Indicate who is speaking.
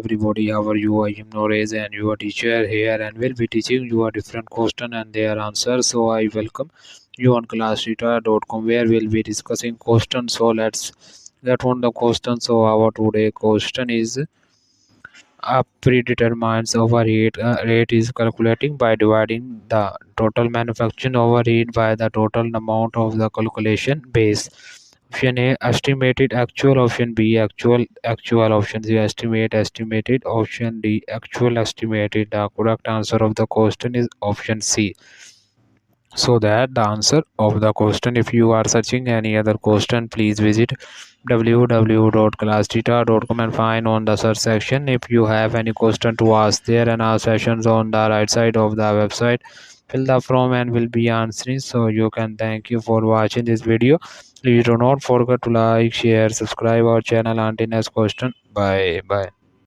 Speaker 1: everybody. How are you? I am Norez and your teacher here, and will be teaching you a different question and their answers. So I welcome you on classrita.com where we'll be discussing questions. So let's get on the question. So our today question is a predetermined overheat rate is calculating by dividing the total manufacturing overheat by the total amount of the calculation base. Option A estimated actual, option B actual, option C estimated, option D actual estimated. The correct answer of the question is option C. So that the answer of the question. If you are searching any other question, please visit www.classdata.com and find on the search section. If you have any question to ask, there and our sessions on the right side of the website, fill the form and will be answering. So you can thank you for watching this video. Please do not forget to like, share, subscribe our channel. Until next question, bye bye.